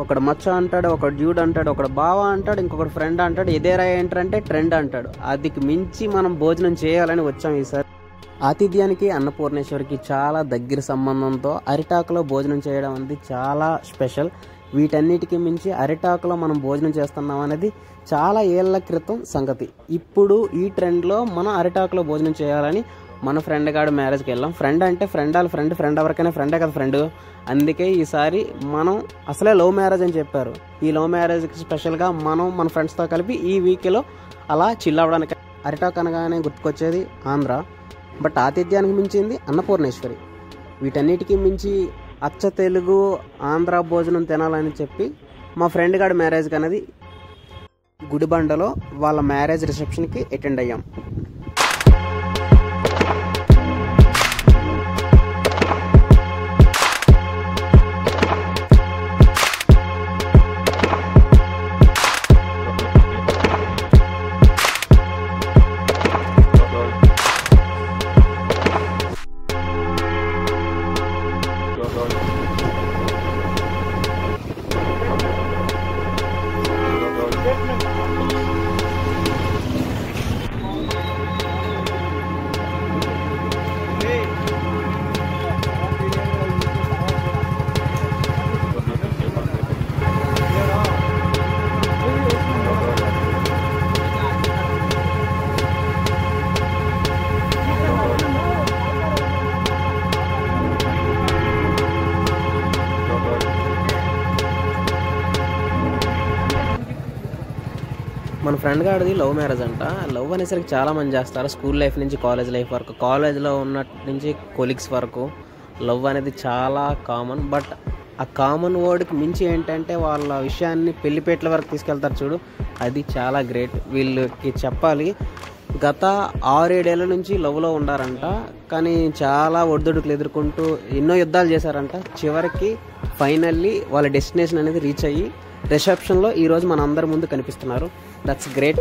ఒకడు మచ్చ అంటాడు, ఒకడు డ్యూడ్ అంటాడు, ఒకడు బావ అంటాడు, ఇంకొకటి ఫ్రెండ్ అంటాడు, ఇదేరా ఏంటంటే ట్రెండ్ అంటాడు. అదికి మించి మనం భోజనం చేయాలని వచ్చాం ఈసారి. ఆతిథ్యానికి అన్నపూర్ణేశ్వరికి చాలా దగ్గర సంబంధంతో అరిటాకులో భోజనం చేయడం అనేది చాలా స్పెషల్. వీటన్నిటికీ మించి అరిటాకులో మనం భోజనం చేస్తున్నాం అనేది చాలా ఏళ్ల క్రితం సంగతి. ఇప్పుడు ఈ ట్రెండ్లో మనం అరిటాకులో భోజనం చేయాలని మన ఫ్రెండ్ గాడు మ్యారేజ్కి వెళ్ళాం. ఫ్రెండ్ అంటే ఫ్రెండ్ ఎవరికైనా ఫ్రెండే కదా ఫ్రెండ్. అందుకే ఈసారి మనం అసలే లవ్ మ్యారేజ్ అని చెప్పారు. ఈ లవ్ మ్యారేజ్కి స్పెషల్గా మనం మన ఫ్రెండ్స్తో కలిపి ఈ వీక్లో అలా చిల్ అవ్వడానికి. అరిటాకు అనగానే గుర్తుకొచ్చేది ఆంధ్ర, బట్ ఆతిథ్యానికి మించింది అన్నపూర్ణేశ్వరి. వీటన్నిటికీ మించి అచ్చ తెలుగు ఆంధ్ర భోజనం తినాలని చెప్పి మా ఫ్రెండ్ గాడి మ్యారేజ్కి అనేది గుడిబండలో వాళ్ళ మ్యారేజ్ రిసెప్షన్కి అటెండ్ అయ్యాం. మన ఫ్రెండ్ గాడిది లవ్ మ్యారేజ్ అంట. లవ్ అనేసరికి చాలామంది చేస్తారు, స్కూల్ లైఫ్ నుంచి కాలేజ్ లైఫ్ వరకు, కాలేజ్లో ఉన్నట్టు నుంచి కొలీగ్స్ వరకు లవ్ అనేది చాలా కామన్. బట్ ఆ కామన్ వర్డ్కి మించి ఏంటంటే వాళ్ళ విషయాన్ని పెళ్లిపేటల వరకు తీసుకెళ్తారు చూడు, అది చాలా గ్రేట్. వీళ్ళకి చెప్పాలి, గత 6-7 ఏళ్ళ నుంచి లవ్లో ఉండారంట, కానీ చాలా ఒడిదుడుకులు ఎదుర్కొంటూ ఎన్నో యుద్ధాలు చేశారంట. చివరికి ఫైనల్లీ వాళ్ళ డెస్టినేషన్ అనేది రీచ్ అయ్యి రిసెప్షన్లో ఈరోజు మన అందరి ముందు కనిపిస్తున్నారు. That's great.